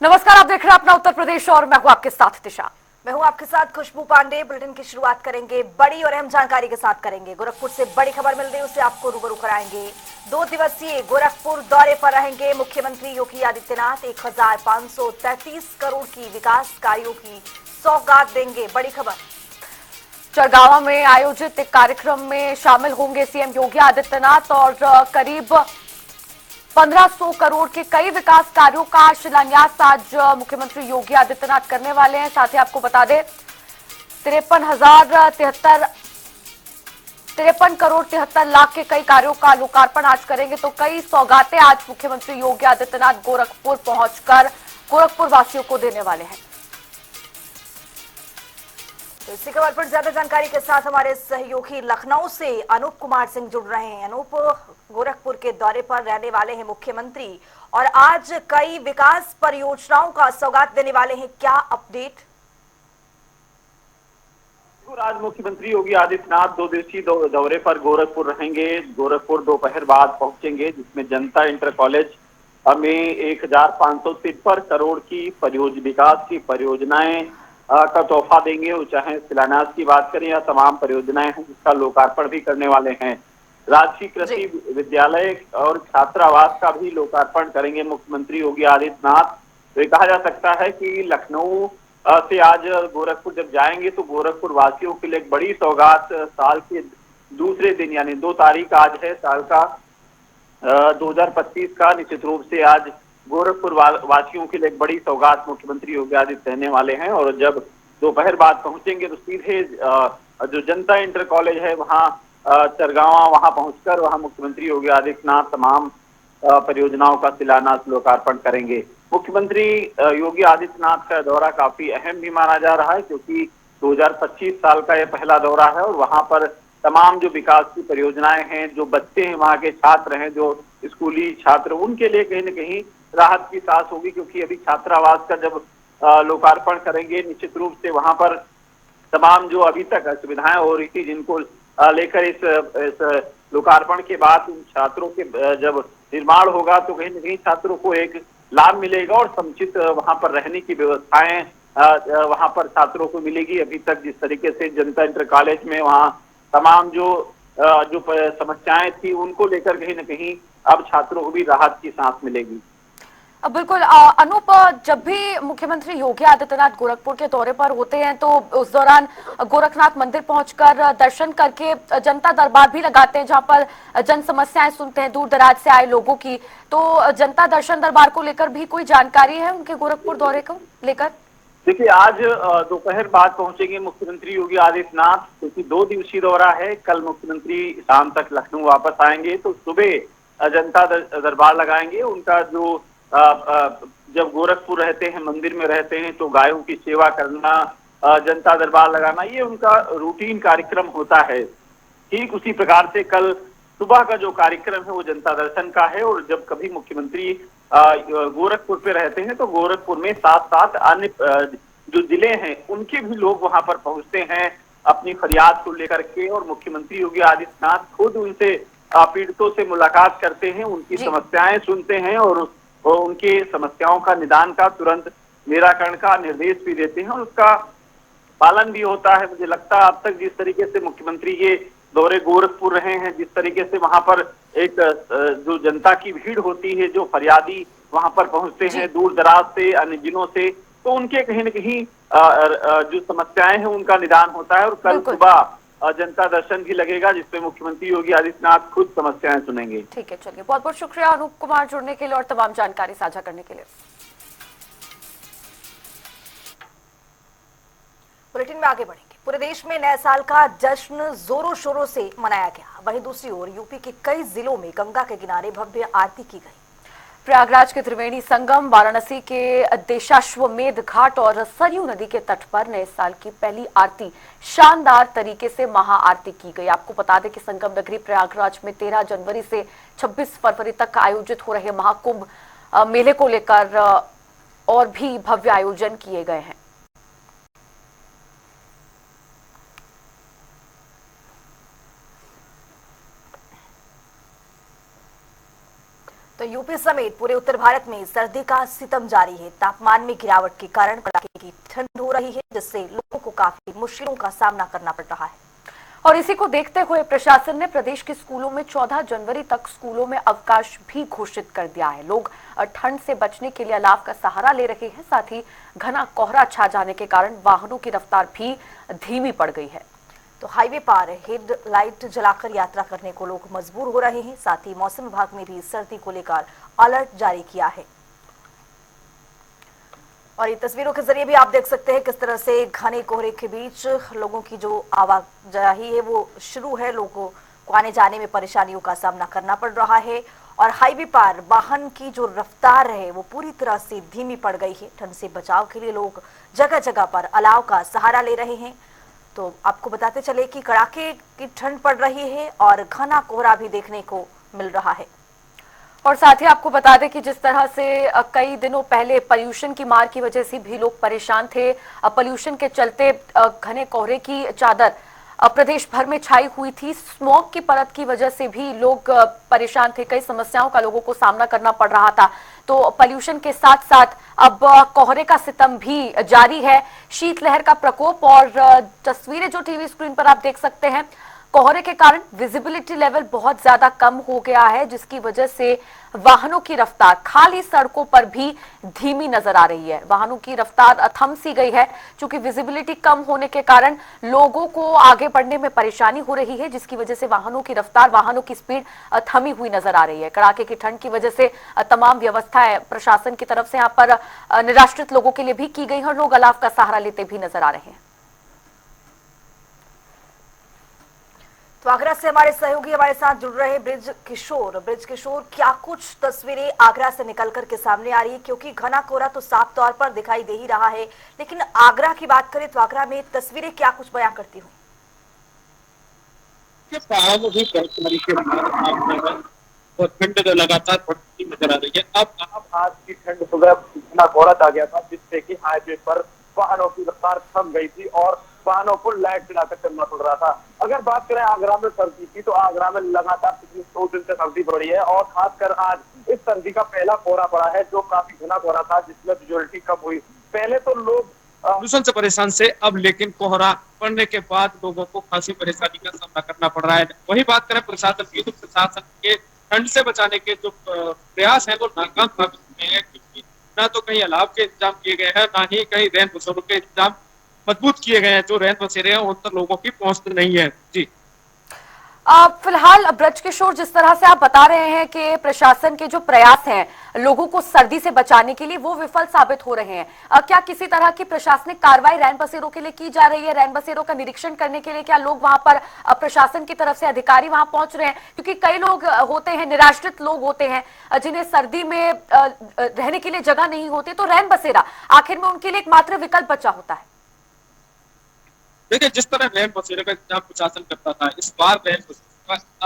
नमस्कार, आप देख रहे हैं अपना उत्तर प्रदेश और मैं हूं आपके साथ दिशा। मैं हूं आपके साथ खुशबू पांडे। बुलेटिन की शुरुआत करेंगे बड़ी और अहम जानकारी के साथ करेंगे। गोरखपुर से बड़ी खबर मिल रही है, उससे आपको रूबरू कराएंगे। 2 दिवसीय गोरखपुर दौरे पर रहेंगे मुख्यमंत्री योगी आदित्यनाथ। 1533 करोड़ की विकास कार्यों की सौगात देंगे। बड़ी खबर। चरगावा में आयोजित एक कार्यक्रम में शामिल होंगे सीएम योगी आदित्यनाथ और करीब 1500 करोड़ के कई विकास कार्यों का शिलान्यास आज मुख्यमंत्री योगी आदित्यनाथ करने वाले हैं। साथ ही आपको बता दें 53 करोड़ 73 लाख के कई कार्यों का लोकार्पण आज करेंगे। तो कई सौगातें आज मुख्यमंत्री योगी आदित्यनाथ गोरखपुर पहुंचकर गोरखपुर वासियों को देने वाले हैं। तो इसी खबर पर ज्यादा जानकारी के साथ हमारे सहयोगी लखनऊ से अनूप कुमार सिंह जुड़ रहे हैं। अनूप, गोरखपुर के दौरे पर रहने वाले हैं मुख्यमंत्री और आज कई विकास परियोजनाओं का सौगात देने वाले हैं, क्या अपडेट? आज मुख्यमंत्री योगी आदित्यनाथ 2 दिवसीय दौरे पर गोरखपुर रहेंगे। गोरखपुर दोपहर बाद पहुंचेंगे, जिसमें जनता इंटर कॉलेज में 1553 करोड़ की विकास की परियोजनाएं का तोहफा देंगे। वो चाहे शिलान्यास की बात करें या तमाम परियोजनाएं हैं जिसका लोकार्पण भी करने वाले हैं। राजकीय कृषि विद्यालय और छात्रावास का भी लोकार्पण करेंगे मुख्यमंत्री योगी आदित्यनाथ। तो ये कहा जा सकता है कि लखनऊ से आज गोरखपुर जब जाएंगे तो गोरखपुर वासियों के लिए एक बड़ी सौगात, साल के दूसरे दिन यानी 2 तारीख आज है साल का 2025 का। निश्चित रूप से आज गोरखपुर वासियों के लिए एक बड़ी सौगात मुख्यमंत्री योगी आदित्यनाथ देने वाले हैं। और जब दोपहर बाद पहुंचेंगे तो सीधे जो जनता इंटर कॉलेज है वहां चरगावा, वहां पहुंचकर वहां मुख्यमंत्री योगी आदित्यनाथ तमाम परियोजनाओं का शिलान्यास लोकार्पण करेंगे। मुख्यमंत्री योगी आदित्यनाथ का दौरा काफी अहम भी माना जा रहा है, क्योंकि 2025 साल का यह पहला दौरा है और वहां पर तमाम जो विकास की परियोजनाएं हैं, जो बच्चे हैं, वहां के छात्र हैं, जो स्कूली छात्र, उनके लिए कहीं न कहीं राहत की सांस होगी। क्योंकि अभी छात्रावास का जब लोकार्पण करेंगे, निश्चित रूप से वहां पर तमाम जो अभी तक सुविधाएं हो रही थी जिनको लेकर इस लोकार्पण के बाद उन छात्रों के जब निर्माण होगा तो कहीं न कहीं छात्रों को एक लाभ मिलेगा और समुचित वहां पर रहने की व्यवस्थाएं वहां पर छात्रों को मिलेगी। अभी तक जिस तरीके से जनता इंटर कॉलेज में वहां तमाम जो समस्याएं थी उनको लेकर कहीं न कहीं अब छात्रों को भी राहत की सांस मिलेगी। बिल्कुल अनूप, जब भी मुख्यमंत्री योगी आदित्यनाथ गोरखपुर के दौरे पर होते हैं तो उस दौरान गोरखनाथ मंदिर पहुंचकर दर्शन करके जनता दरबार भी लगाते हैं, जहां पर जन समस्याएं सुनते हैं दूर दराज से आए लोगों की। तो जनता दर्शन दरबार को लेकर भी कोई जानकारी है उनके गोरखपुर दौरे को लेकर? देखिए, आज दोपहर बाद पहुंचेंगे मुख्यमंत्री योगी आदित्यनाथ, क्योंकि 2 दिवसीय दौरा है। कल मुख्यमंत्री शाम तक लखनऊ वापस आएंगे तो सुबह जनता दरबार लगाएंगे। उनका जो जब गोरखपुर रहते हैं, मंदिर में रहते हैं, तो गायों की सेवा करना, जनता दरबार लगाना, ये उनका रूटीन कार्यक्रम होता है। ठीक उसी प्रकार से कल सुबह का जो कार्यक्रम है वो जनता दर्शन का है। और जब कभी मुख्यमंत्री गोरखपुर पे रहते हैं तो गोरखपुर में साथ साथ अन्य जो जिले हैं उनके भी लोग वहां पर पहुंचते हैं अपनी फरियाद को लेकर के। और मुख्यमंत्री योगी आदित्यनाथ खुद उनसे पीड़ितों से मुलाकात करते हैं, उनकी समस्याएं सुनते हैं और उनके समस्याओं का निदान का, तुरंत निराकरण का निर्देश भी देते हैं और उसका पालन भी होता है। मुझे लगता है अब तक जिस तरीके से मुख्यमंत्री के दौरे गोरखपुर रहे हैं, जिस तरीके से वहां पर एक जो जनता की भीड़ होती है, जो फरियादी वहां पर पहुंचते हैं दूर दराज से, अन्य जिलों से, तो उनके कहीं न कहीं जो समस्याएं हैं उनका निदान होता है। और कल सुबह जनता दर्शन भी लगेगा जिसमें मुख्यमंत्री योगी आदित्यनाथ खुद समस्याएं सुनेंगे। ठीक है, चलिए, बहुत बहुत शुक्रिया अनूप कुमार जुड़ने के लिए और तमाम जानकारी साझा करने के लिए। बुलेटिन में आगे बढ़ेंगे। पूरे देश में नए साल का जश्न जोरों शोरों से मनाया गया। वहीं दूसरी ओर यूपी के कई जिलों में गंगा के किनारे भव्य आरती की गई। प्रयागराज के त्रिवेणी संगम, वाराणसी के देशाश्वमेध घाट और सरयू नदी के तट पर नए साल की पहली आरती शानदार तरीके से महाआरती की गई। आपको बता दें कि संगम नगरी प्रयागराज में 13 जनवरी से 26 फरवरी तक आयोजित हो रहे महाकुंभ मेले को लेकर और भी भव्य आयोजन किए गए हैं। तो यूपी समेत पूरे उत्तर भारत में सर्दी का सितम जारी है। तापमान में गिरावट के कारण कड़ाके की ठंड हो रही है, जिससे लोगों को काफी मुश्किलों का सामना करना पड़ रहा है। और इसी को देखते हुए प्रशासन ने प्रदेश के स्कूलों में 14 जनवरी तक स्कूलों में अवकाश भी घोषित कर दिया है। लोग ठंड से बचने के लिए अलाव का सहारा ले रहे हैं। साथ ही घना कोहरा छा जाने के कारण वाहनों की रफ्तार भी धीमी पड़ गई है। तो हाईवे पार हेडलाइट जलाकर यात्रा करने को लोग मजबूर हो रहे हैं। साथ ही मौसम विभाग ने भी सर्दी को लेकर अलर्ट जारी किया है। और ये तस्वीरों के जरिए भी आप देख सकते हैं किस तरह से घने कोहरे के बीच लोगों की जो आवाजाही है वो शुरू है। लोगों को आने जाने में परेशानियों का सामना करना पड़ रहा है और हाईवे पार वाहन की जो रफ्तार है वो पूरी तरह से धीमी पड़ गई है। ठंड से बचाव के लिए लोग जगह जगह पर अलाव का सहारा ले रहे हैं। तो आपको बताते चले कि कड़ाके की ठंड पड़ रही है और घना कोहरा भी देखने को मिल रहा है। और साथ ही आपको बता दें कि जिस तरह से कई दिनों पहले पोल्यूशन की मार की वजह से भी लोग परेशान थे। पोल्यूशन के चलते घने कोहरे की चादर प्रदेश भर में छाई हुई थी। स्मॉग की परत की वजह से भी लोग परेशान थे। कई समस्याओं का लोगों को सामना करना पड़ रहा था। तो पोल्यूशन के साथ साथ अब कोहरे का सितम भी जारी है। शीतलहर का प्रकोप और तस्वीरें जो टीवी स्क्रीन पर आप देख सकते हैं, कोहरे के कारण विजिबिलिटी लेवल बहुत ज्यादा कम हो गया है, जिसकी वजह से वाहनों की रफ्तार खाली सड़कों पर भी धीमी नजर आ रही है। वाहनों की रफ्तार थम सी गई है, क्योंकि विजिबिलिटी कम होने के कारण लोगों को आगे बढ़ने में परेशानी हो रही है, जिसकी वजह से वाहनों की रफ्तार, वाहनों की स्पीड थमी हुई नजर आ रही है। कड़ाके की ठंड की वजह से तमाम व्यवस्थाएं प्रशासन की तरफ से यहाँ पर निराश्रित लोगों के लिए भी की गई है और लोग अलाव का सहारा लेते भी नजर आ रहे हैं। तो आगरा से हमारे सहयोगी हमारे साथ जुड़ रहे ब्रिज किशोर, क्या कुछ तस्वीरें आगरा से निकलकर के सामने आ रही है? क्योंकि घना कोहरा तो साफ तौर पर दिखाई दे ही रहा है, लेकिन आगरा की बात करें तो आगरा में तस्वीरें क्या कुछ बयां करती हूँ? पहाड़ों में भी और ठंड तो लगातार बढ़ती नजर आ रही है। अब आज की ठंड सुबह इतना कोहरा आ गया था, जिससे कि हाईवे पर वाहनों की रफ्तार थम गई थी और वाहनों को लाइट चलाकर चलना पड़ रहा था। अगर बात करें आगरा में सर्दी की, तो आगरा में लगातार पिछले 2 दिन से सर्दी बढ़ी है और खासकर आज इस सर्दी का पहला कोहरा पड़ा है, जो काफी घना कोहरा था, जिसमें विजुअलिटी कम हुई। पहले तो लोग प्रदूषण से परेशान से, अब लेकिन कोहरा पड़ने के बाद लोगों को खासी परेशानी का सामना करना पड़ रहा है। वही बात करें प्रशासन की, तो प्रशासन के ठंड से बचाने के जो प्रयास है वो नाकाम साबित हुए हैं, क्योंकि न तो कहीं अलाव के इंतजाम किए गए हैं, न ही कहीं रैन बसेरों के इंतजाम मजबूत किए गए हैं। जो रैन बसेरे हैं उन तक लोगों की पहुंच नहीं है। जी फिलहाल ब्रज किशोर, जिस तरह से आप बता रहे हैं कि प्रशासन के जो प्रयास हैं लोगों को सर्दी से बचाने के लिए, वो विफल साबित हो रहे हैं, क्या किसी तरह की प्रशासनिक कार्रवाई रैन बसेरों के लिए की जा रही है? रैन बसेरों का निरीक्षण करने के लिए क्या लोग वहां पर, प्रशासन की तरफ से अधिकारी वहां पहुंच रहे हैं? क्योंकि कई लोग होते हैं, निराश्रित लोग होते हैं, जिन्हें सर्दी में रहने के लिए जगह नहीं होती, तो रैन बसेरा आखिर में उनके लिए एकमात्र विकल्प बचा होता है। देखिए, जिस तरह रैन बसेरे का इंतजाम प्रशासन करता था, इस बार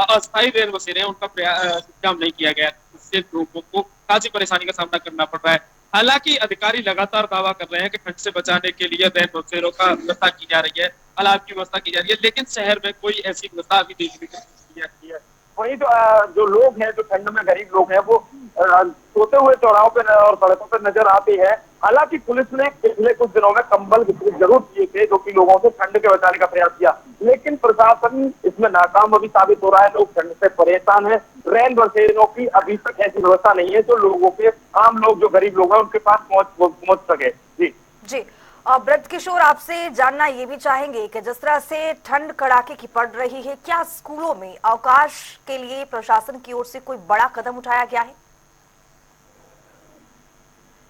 अस्थायी रैन बसेरे हैं, उनका इंतजाम नहीं किया गया, इससे लोगों को काफी परेशानी का सामना करना पड़ रहा है। हालांकि अधिकारी लगातार दावा कर रहे हैं कि ठंड से बचाने के लिए रैन बसेरों का व्यवस्था की जा रही है, अलाव की व्यवस्था की जा रही है, लेकिन शहर में कोई ऐसी व्यवस्था अभी देखने को नहीं आती है। वही जो लोग हैं, जो ठंड में गरीब लोग हैं, वो सोते हुए चौराहों पे और सड़कों पर नजर आते हैं। हालांकि पुलिस ने पिछले कुछ दिनों में कंबल वितरित जरूर किए थे, जो कि लोगों से ठंड के बचाने का प्रयास किया, लेकिन प्रशासन इसमें नाकाम अभी साबित हो रहा है। लोग ठंड से परेशान हैं। रैन बसेरों की अभी तक ऐसी व्यवस्था नहीं है जो लोगों के, आम लोग जो गरीब लोग हैं, उनके पास पहुंच सके। जी ब्रज किशोर, आपसे जानना ये भी चाहेंगे कि जिस तरह से ठंड कड़ाके की पड़ रही है, क्या स्कूलों में अवकाश के लिए प्रशासन की ओर से कोई बड़ा कदम उठाया गया है?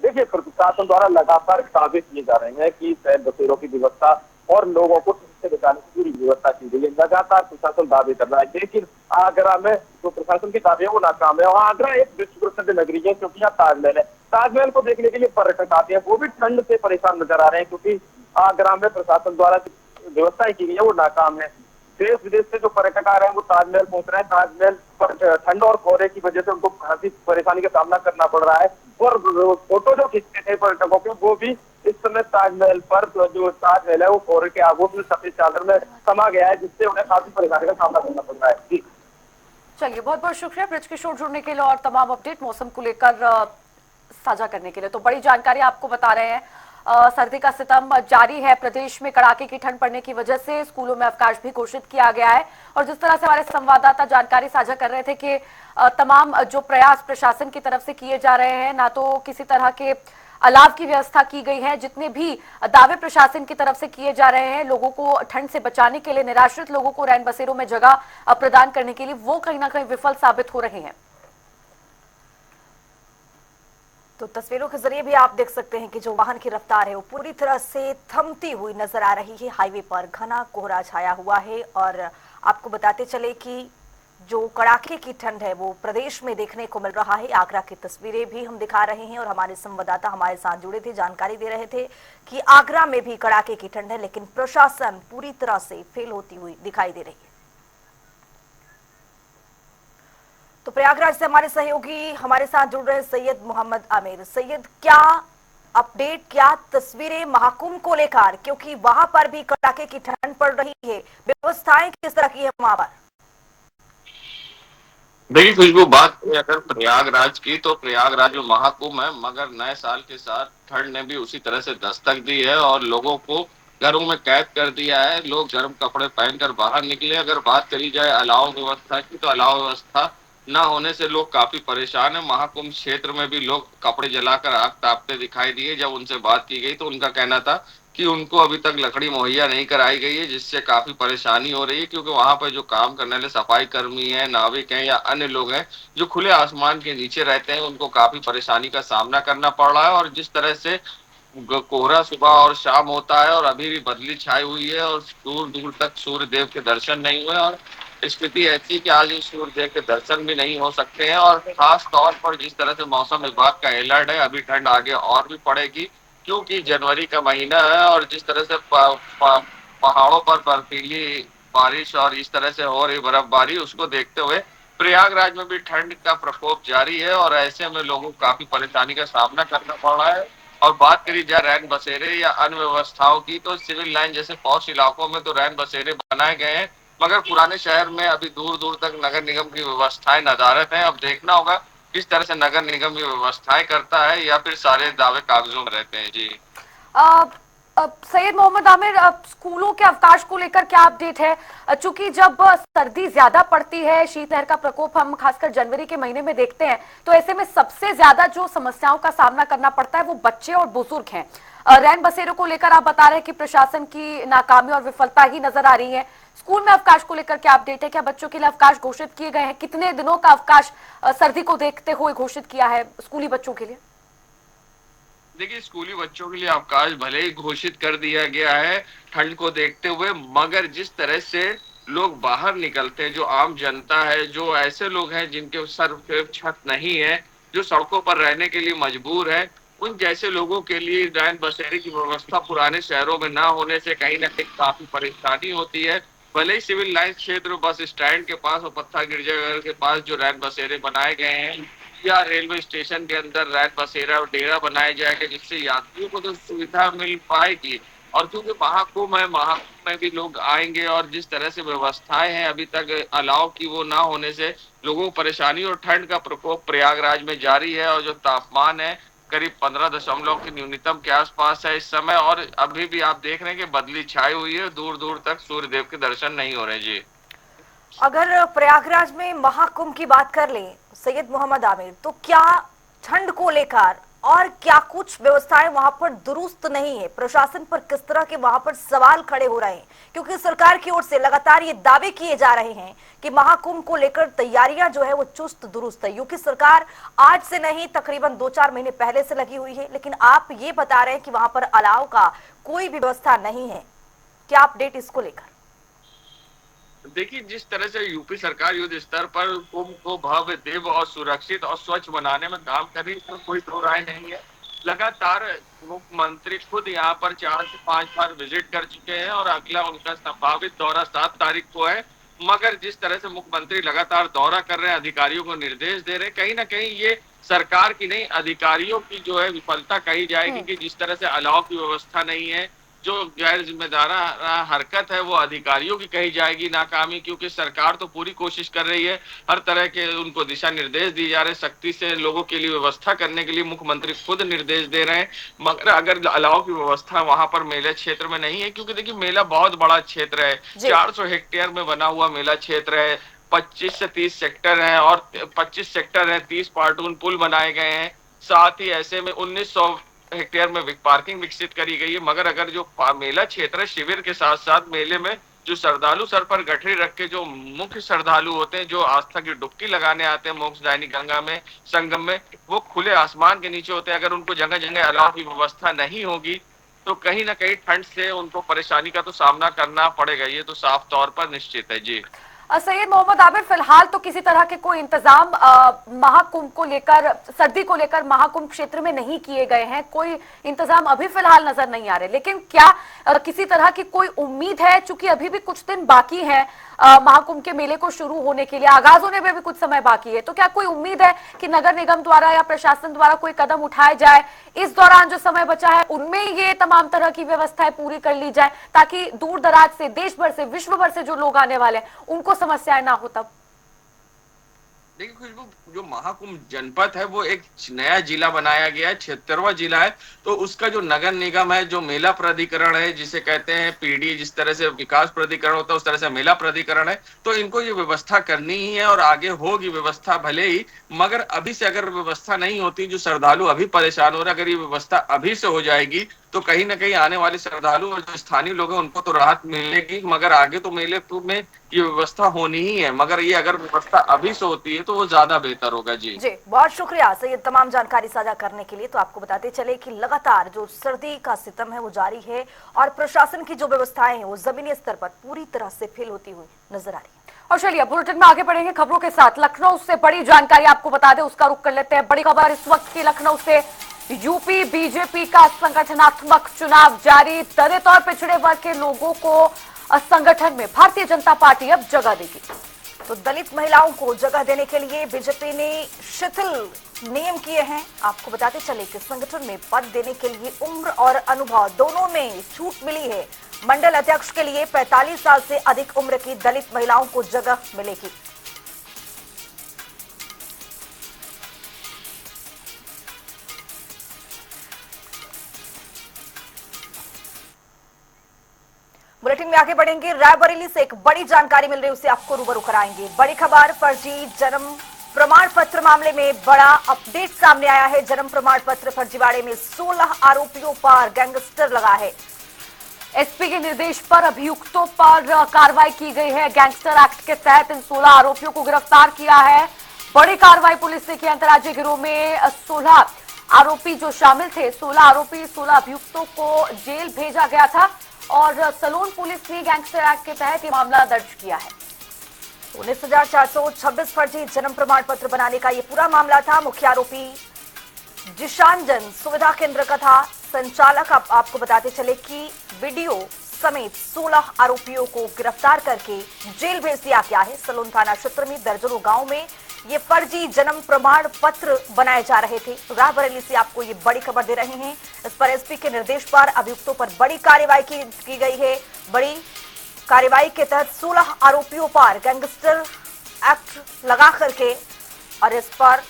देखिए, प्रशासन द्वारा लगातार दावे किए जा रहे हैं कि रैन बसेरों की व्यवस्था और लोगों को ठंड से बचाने की पूरी व्यवस्था की गई है। लगातार प्रशासन दावे कर रहा है, लेकिन आगरा में जो प्रशासन के दावे है वो नाकाम है। और आगरा एक विश्व प्रसिद्ध नगरी है, क्योंकि यहाँ ताजमहल है। ताजमहल को देखने के लिए पर्यटक आते हैं, वो भी ठंड से परेशान नजर आ रहे हैं, क्योंकि आगरा में प्रशासन द्वारा व्यवस्थाएं की गई है वो नाकाम है। देश विदेश से जो पर्यटक आ रहे हैं वो ताजमहल पहुंच रहे हैं। ताजमहल पर ठंड और कोहरे की वजह से उनको काफी परेशानी का सामना करना पड़ रहा है। और फोटो जो खींचते थे पर्यटकों के, वो भी इस समय ताजमहल पर, जो ताजमहल है वो कोहरे के आगोश में सफेद चादर में समा गया है, जिससे उन्हें काफी परेशानी का सामना करना पड़ रहा है। जी चलिए, बहुत बहुत शुक्रिया ब्रिज किशोर जुड़ने के लिए और तमाम अपडेट मौसम को लेकर साझा करने के लिए। तो बड़ी जानकारी आपको बता रहे हैं। सर्दी का सितम जारी है प्रदेश में। कड़ाके की ठंड पड़ने की वजह से स्कूलों में अवकाश भी घोषित किया गया है। और जिस तरह से हमारे संवाददाता जानकारी साझा कर रहे थे कि तमाम जो प्रयास प्रशासन की तरफ से किए जा रहे हैं, ना तो किसी तरह के अलाव की व्यवस्था की गई है, जितने भी दावे प्रशासन की तरफ से किए जा रहे हैं लोगों को ठंड से बचाने के लिए, निराश्रित लोगों को रैन बसेरों में जगह प्रदान करने के लिए, वो कहीं ना कहीं विफल साबित हो रहे हैं। तो तस्वीरों के जरिए भी आप देख सकते हैं कि जो वाहन की रफ्तार है वो पूरी तरह से थमती हुई नजर आ रही है। हाईवे पर घना कोहरा छाया हुआ है और आपको बताते चले कि जो कड़ाके की ठंड है वो प्रदेश में देखने को मिल रहा है। आगरा की तस्वीरें भी हम दिखा रहे हैं और हमारे संवाददाता हमारे साथ जुड़े थे, जानकारी दे रहे थे कि आगरा में भी कड़ाके की ठंड है, लेकिन प्रशासन पूरी तरह से फेल होती हुई दिखाई दे रही है। तो प्रयागराज से हमारे सहयोगी हमारे साथ जुड़ रहे सैयद मोहम्मद आमिर। सैयद, क्या अपडेट, क्या तस्वीरें महाकुंभ को लेकर, क्योंकि वहां पर भी कड़ाके की ठंड पड़ रही है, व्यवस्थाएं किस तरह की है वहां पर? देखिए खुशबू, बात करें अगर प्रयागराज की तो प्रयागराज में महाकुंभ है, मगर नए साल के साथ ठंड ने भी उसी तरह से दस्तक दी है और लोगों को घरों में कैद कर दिया है। लोग गर्म कपड़े पहनकर बाहर निकले। अगर बात करी जाए अलाव व्यवस्था की तो अलाव व्यवस्था न होने से लोग काफी परेशान है। महाकुंभ क्षेत्र में भी लोग कपड़े जलाकर आग तापते दिखाई दिए। जब उनसे बात की गई तो उनका कहना था कि उनको अभी तक लकड़ी मुहैया नहीं कराई गई है, जिससे काफी परेशानी हो रही है, क्योंकि वहां पर जो काम करने वाले सफाई कर्मी हैं, नाविक हैं या अन्य लोग हैं जो खुले आसमान के नीचे रहते हैं, उनको काफी परेशानी का सामना करना पड़ रहा है। और जिस तरह से कोहरा सुबह और शाम होता है और अभी भी बदली छाई हुई है और दूर दूर तक सूर्य देव के दर्शन नहीं हुए और स्थिति ऐसी कि आज सूर्य देव के दर्शन भी नहीं हो सकते हैं। और खास तौर पर जिस तरह से मौसम विभाग का अलर्ट है, अभी ठंड आगे और भी पड़ेगी, क्योंकि जनवरी का महीना है और जिस तरह से पहाड़ों पर बर्फीली बारिश और इस तरह से हो रही बर्फबारी, उसको देखते हुए प्रयागराज में भी ठंड का प्रकोप जारी है और ऐसे में लोगों को काफी परेशानी का सामना करना पड़ रहा है। और बात करी जाए रैन बसेरे या अन्य व्यवस्थाओं की तो सिविल लाइन जैसे पॉश इलाकों में तो रैन बसेरे बनाए गए हैं, मगर पुराने शहर में अभी दूर दूर तक नगर निगम की व्यवस्थाएं नदारद हैं। अब देखना होगा किस तरह से नगर निगम ये व्यवस्थाएं करता है या फिर सारे दावे कागजों में रहते हैं। जी सैयद मोहम्मद आमिर, स्कूलों के अवकाश को लेकर क्या अपडेट है? चूंकि जब सर्दी ज्यादा पड़ती है, शीतलहर का प्रकोप हम खासकर जनवरी के महीने में देखते हैं, तो ऐसे में सबसे ज्यादा जो समस्याओं का सामना करना पड़ता है वो बच्चे और बुजुर्ग हैं। रैन बसेरों को लेकर आप बता रहे हैं कि प्रशासन की नाकामी और विफलता ही नजर आ रही है। स्कूल में अवकाश को लेकर क्या अपडेट है? क्या बच्चों के लिए अवकाश घोषित किए गए हैं? कितने दिनों का अवकाश सर्दी को देखते हुए घोषित किया है स्कूली बच्चों के लिए? देखिए, स्कूली बच्चों के लिए अवकाश भले ही घोषित कर दिया गया है ठंड को देखते हुए, मगर जिस तरह से लोग बाहर निकलते हैं, जो आम जनता है, जो ऐसे लोग हैं जिनके सर पे छत नहीं है, जो सड़कों पर रहने के लिए मजबूर है, उन जैसे लोगों के लिए रैन बसेरे की व्यवस्था पुराने शहरों में ना होने से कहीं ना कहीं काफी परेशानी होती है। भले ही सिविल लाइन क्षेत्र, बस स्टैंड के पास और पत्थर गिरजाघर के पास जो रैन बसेरे बनाए गए हैं या रेलवे स्टेशन के अंदर रैन बसेरा और डेरा बनाया जाएगा, जिससे यात्रियों को तो सुविधा मिल पाएगी। और क्योंकि महाकुंभ है, महाकुंभ में भी लोग आएंगे और जिस तरह से व्यवस्थाएं हैं अभी तक अलाव की, वो ना होने से लोगों को परेशानी और ठंड का प्रकोप प्रयागराज में जारी है। और जो तापमान है करीब 15 की न्यूनतम के आसपास है इस समय, और अभी भी आप देख रहे हैं कि बदली छाई हुई है, दूर दूर तक सूर्य देव के दर्शन नहीं हो रहे। जी, अगर प्रयागराज में महाकुंभ की बात कर लें सैयद मोहम्मद आमिर, तो क्या ठंड को लेकर और क्या कुछ व्यवस्थाएं वहां पर दुरुस्त नहीं है? प्रशासन पर किस तरह के वहां पर सवाल खड़े हो रहे हैं, क्योंकि सरकार की ओर से लगातार ये दावे किए जा रहे हैं कि महाकुंभ को लेकर तैयारियां जो है वो चुस्त दुरुस्त है, क्योंकि सरकार आज से नहीं तकरीबन 2-4 महीने पहले से लगी हुई है। लेकिन आप ये बता रहे हैं कि वहां पर अलाव का कोई भी व्यवस्था नहीं है। क्या अपडेट इसको लेकर? देखिए, जिस तरह से यूपी सरकार युद्ध स्तर पर कुंभ को भव्य, दिव्य और सुरक्षित और स्वच्छ बनाने में काम कर रही है, तो कोई दो राय नहीं है। लगातार मुख्यमंत्री खुद यहाँ पर 4 से 5 बार विजिट कर चुके हैं और अगला उनका संभावित दौरा 7 तारीख को है। मगर जिस तरह से मुख्यमंत्री लगातार दौरा कर रहे हैं, अधिकारियों को निर्देश दे रहे हैं, कहीं ना कहीं ये सरकार की नहीं, अधिकारियों की जो है विफलता कही जाएगी कि जिस तरह से अलाव की व्यवस्था नहीं है, जो गैर जिम्मेदारा हरकत है वो अधिकारियों की कही जाएगी नाकामी, क्योंकि सरकार तो पूरी कोशिश कर रही है, हर तरह के उनको दिशा निर्देश दिए जा रहे हैं, सख्ती से लोगों के लिए व्यवस्था करने के लिए मुख्यमंत्री खुद निर्देश दे रहे हैं। मगर अगर अलाव की व्यवस्था वहां पर मेले क्षेत्र में नहीं है, क्योंकि देखिए मेला बहुत बड़ा क्षेत्र है, 400 हेक्टेयर में बना हुआ मेला क्षेत्र है, 25 से 30 सेक्टर हैं और 25 सेक्टर हैं, 30 पार्टून पुल बनाए गए हैं, साथ ही ऐसे में 1900 हेक्टेयर में पार्किंग विकसित करी गई है। मगर अगर जो मेला क्षेत्र है, शिविर के साथ साथ मेले में जो श्रद्धालु सर पर गठरी रख के जो मुख्य श्रद्धालु होते हैं, जो आस्था की डुबकी लगाने आते हैं मोक्षदायिनी गंगा में, संगम में, वो खुले आसमान के नीचे होते हैं। अगर उनको जगह जगह अलाव की व्यवस्था नहीं होगी तो कहीं ना कहीं ठंड से उनको परेशानी का तो सामना करना पड़ेगा, ये तो साफ तौर पर निश्चित है। जी सैयद मोहम्मद आबिद, फिलहाल तो किसी तरह के कोई इंतजाम महाकुंभ को लेकर, सर्दी को लेकर महाकुंभ क्षेत्र में नहीं किए गए हैं, कोई इंतजाम अभी फिलहाल नजर नहीं आ रहे, लेकिन क्या किसी तरह की कोई उम्मीद है, चूंकि अभी भी कुछ दिन बाकी है महाकुंभ के मेले को शुरू होने के लिए, आगाज होने में भी कुछ समय बाकी है, तो क्या कोई उम्मीद है कि नगर निगम द्वारा या प्रशासन द्वारा कोई कदम उठाए जाए, इस दौरान जो समय बचा है उनमें ये तमाम तरह की व्यवस्थाएं पूरी कर ली जाए, ताकि दूर दराज से, देश भर से, विश्व भर से जो लोग आने वाले हैं उनको समस्याएं ना हो? तब देखिए खुशबू, जो महाकुंभ जनपद है वो एक नया जिला बनाया गया है, 76वां जिला है, तो उसका जो नगर निगम है, जो मेला प्राधिकरण है, जिसे कहते हैं पीडी, जिस तरह से विकास प्राधिकरण होता है उस तरह से मेला प्राधिकरण है, तो इनको ये व्यवस्था करनी ही है और आगे होगी व्यवस्था भले ही, मगर अभी से अगर व्यवस्था नहीं होती, जो श्रद्धालु अभी परेशान हो रहे, अगर ये व्यवस्था अभी से हो जाएगी तो कहीं ना कहीं आने वाले श्रद्धालु और जो स्थानीय लोग हैं उनको तो राहत मिलेगी, मगर आगे तो मेले में ये व्यवस्था होनी ही है, मगर ये अगर व्यवस्था अभी से होती है तो वो ज्यादा बेहतर होगा। जी बहुत शुक्रिया सैयद तमाम जानकारी साझा करने के लिए। तो आपको बताते चले कि लगातार जो सर्दी का सितम है वो जारी है और प्रशासन की जो व्यवस्थाएं हैं वो जमीनी स्तर पर पूरी तरह से फेल होती हुई नजर आ रही है। और चलिए बुलेटिन में आगे बढ़ेंगे खबरों के साथ। लखनऊ से बड़ी जानकारी आपको बता दें, उसका रुख कर लेते हैं। बड़ी खबर इस वक्त की लखनऊ से, यूपी बीजेपी का संगठनात्मक चुनाव जारी, दलित तौर पिछड़े वर्ग के लोगों को संगठन में भारतीय जनता पार्टी अब जगह देगी। तो दलित महिलाओं को जगह देने के लिए बीजेपी ने शिथिल नियम किए हैं। आपको बताते चले कि संगठन में पद देने के लिए उम्र और अनुभव दोनों में छूट मिली है। मंडल अध्यक्ष के लिए 45 साल से अधिक उम्र की दलित महिलाओं को जगह मिलेगी। बुलेटिन में आगे बढ़ेंगे। रायबरेली से एक बड़ी जानकारी मिल रही है, उसे आपको रूबरू कराएंगे। बड़ी खबर, फर्जी जन्म प्रमाण पत्र मामले में बड़ा अपडेट सामने आया है। जन्म प्रमाण पत्र फर्जीवाड़े में 16 आरोपियों पर गैंगस्टर लगा है। एसपी के निर्देश पर अभियुक्तों पर कार्रवाई की गई है। गैंगस्टर एक्ट के तहत इन 16 आरोपियों को गिरफ्तार किया है। बड़ी कार्रवाई पुलिस ने की। अंतर्राज्यीय गिरोह में 16 आरोपी जो शामिल थे, 16 आरोपी, 16 अभियुक्तों को जेल भेजा गया था और सलोन पुलिस ने गैंगस्टर एक्ट के तहत ये मामला दर्ज किया है। 19,426 फर्जी जन्म प्रमाण पत्र बनाने का ये पूरा मामला था। मुख्य आरोपी जिशानजन सुविधा केंद्र का था संचालक। आपको बताते चले कि वीडियो समेत 16 आरोपियों को गिरफ्तार करके जेल भेज दिया गया है। सलोन थाना क्षेत्र में दर्जनों गांव में ये फर्जी जन्म प्रमाण पत्र बनाए जा रहे थे। रायबरेली से आपको ये बड़ी खबर दे रहे हैं। इस पर एसपी के निर्देश पर अभियुक्तों पर बड़ी कार्रवाई की गई है। बड़ी कार्रवाई के तहत 16 आरोपियों पर गैंगस्टर एक्ट लगा करके और इस पर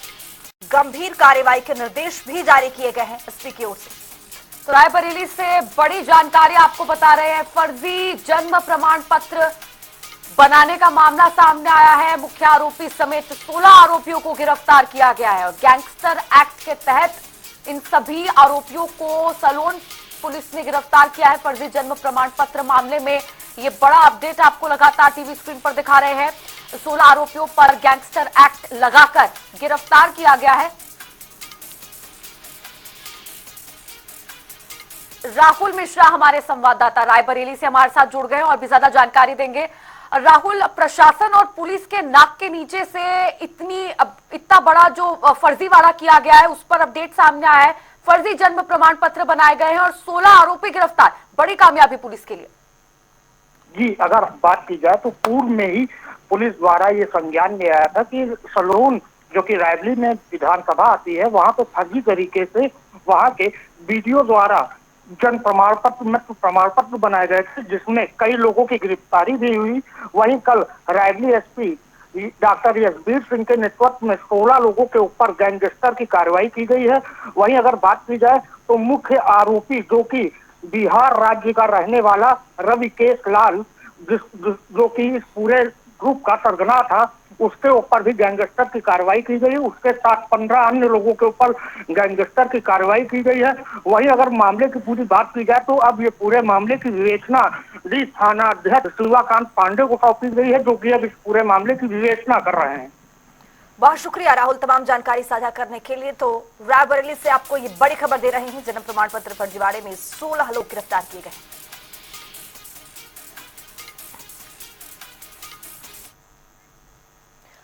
गंभीर कार्रवाई के निर्देश भी जारी किए गए हैं एसपी की ओर से। तो रायबरेली से बड़ी जानकारी आपको बता रहे हैं। फर्जी जन्म प्रमाण पत्र बनाने का मामला सामने आया है। मुख्य आरोपी समेत 16 आरोपियों को गिरफ्तार किया गया है और गैंगस्टर एक्ट के तहत इन सभी आरोपियों को सलोन पुलिस ने गिरफ्तार किया है। फर्जी जन्म प्रमाण पत्र मामले में ये बड़ा अपडेट आपको लगातार टीवी स्क्रीन पर दिखा रहे हैं। 16 आरोपियों पर गैंगस्टर एक्ट लगाकर गिरफ्तार किया गया है। राहुल मिश्रा हमारे संवाददाता रायबरेली से हमारे साथ जुड़ गए और भी ज्यादा जानकारी देंगे। राहुल, प्रशासन और पुलिस के नाक के नीचे से इतना बड़ा जो फर्जीवाड़ा किया गया है उस पर अपडेट सामने आया है। फर्जी जन्म प्रमाण पत्र बनाए गए हैं और 16 आरोपी गिरफ्तार, बड़ी कामयाबी पुलिस के लिए। जी, अगर बात की जाए तो पूर्व में ही पुलिस द्वारा ये संज्ञान में आया था कि सलोन जो कि रायबरेली में विधानसभा आती है, वहां पे फर्जी तरीके से वहां के वीडियो द्वारा जन प्रमाण पत्र मृत्यु प्रमाण पत्र बनाए गए थे, जिसमें कई लोगों की गिरफ्तारी भी हुई। वहीं कल रायबरेली एसपी डॉक्टर यशवीर सिंह के नेतृत्व में 16 लोगों के ऊपर गैंगस्टर की कार्रवाई की गई है। वहीं अगर बात की जाए तो मुख्य आरोपी जो कि बिहार राज्य का रहने वाला रविकेश लाल, जो कि इस पूरे ग्रुप का सरगना था, उसके ऊपर भी गैंगस्टर की कार्रवाई की गई। उसके साथ 15 अन्य लोगों के ऊपर गैंगस्टर की कार्रवाई की गई है। वहीं अगर मामले की पूरी बात की जाए तो अब ये पूरे मामले की विवेचना थाना अध्यक्ष शिवाकांत पांडे को सौंपी गई है, जो कि अब इस पूरे मामले की विवेचना कर रहे हैं। बहुत शुक्रिया राहुल तमाम जानकारी साझा करने के लिए। तो रायबरेली से आपको ये बड़ी खबर दे रहे हैं, जन्म प्रमाण पत्र फर्जीवाड़े में 16 लोग गिरफ्तार किए गए।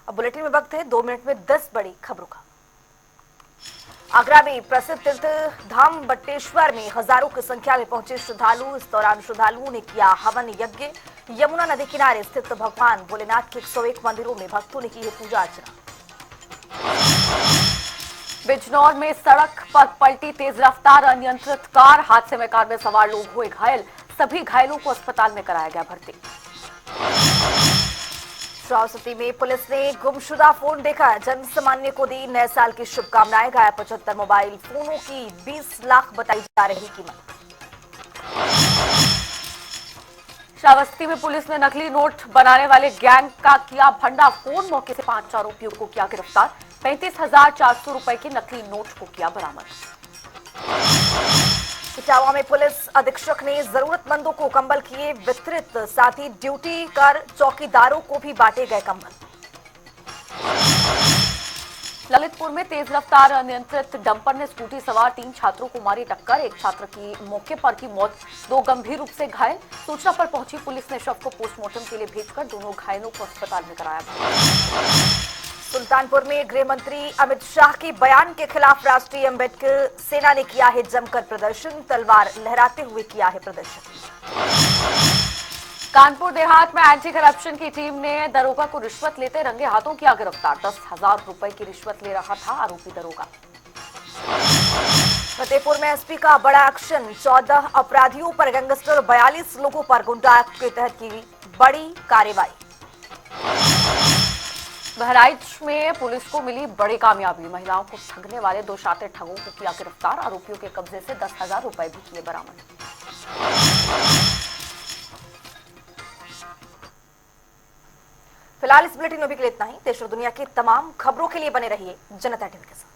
अब बुलेटिन में वक्त है 2 मिनट में 10 बड़ी खबरों का। आगरा में प्रसिद्ध तीर्थ धाम बट्टेश्वर में हजारों की संख्या में पहुंचे श्रद्धालु। इस दौरान श्रद्धालुओं ने किया हवन यज्ञ। यमुना नदी किनारे स्थित भगवान भोलेनाथ के 101 मंदिरों में भक्तों ने की है पूजा अर्चना। बिजनौर में सड़क पर पलटी तेज रफ्तार अनियंत्रित कार, हादसे में कार में सवार लोग हुए घायल। सभी घायलों को अस्पताल में कराया गया भर्ती। श्रावस्ती में पुलिस ने गुमशुदा फोन देखा, जन सामान्य को दी नए साल की शुभकामनाएं। गायब 75 मोबाइल फोनों की 20 लाख बताई जा रही कीमत। श्रावस्ती में पुलिस ने नकली नोट बनाने वाले गैंग का किया भंडाफोड़। मौके से 5 आरोपियों को किया गिरफ्तार। 35,400 रुपए के नकली नोट को किया बरामद। इटावा में पुलिस अधीक्षक ने जरूरतमंदों को कंबल किए वितरित, साथ ही ड्यूटी कर चौकीदारों को भी बांटे गए कंबल। ललितपुर में तेज रफ्तार अनियंत्रित डंपर ने स्कूटी सवार 3 छात्रों को मारी टक्कर। एक छात्र की मौके पर की मौत, 2 गंभीर रूप से घायल। सूचना पर पहुंची पुलिस ने शव को पोस्टमार्टम के लिए भेजकर दोनों घायलों को अस्पताल में कराया। सुल्तानपुर में गृह मंत्री अमित शाह के बयान के खिलाफ राष्ट्रीय अम्बेडकर सेना ने किया है जमकर प्रदर्शन। तलवार लहराते हुए किया है प्रदर्शन। कानपुर देहात में एंटी करप्शन की टीम ने दरोगा को रिश्वत लेते रंगे हाथों किया गिरफ्तार। 10,000 रुपए की रिश्वत ले रहा था आरोपी दरोगा। फतेहपुर में एसपी का बड़ा एक्शन, 14 अपराधियों पर गैंगस्टर और 42 लोगों पर गुंडा एक्ट के तहत की बड़ी कार्रवाई। बहराइच में पुलिस को मिली बड़ी कामयाबी, महिलाओं को ठगने वाले 2 शातिर ठगों को किया गिरफ्तार। आरोपियों के कब्जे से 10,000 रुपए भी किए बरामद। फिलहाल इस बुलेटिन में भी इतना ही। देश और दुनिया की तमाम खबरों के लिए बने रहिए जनता टीवी के साथ।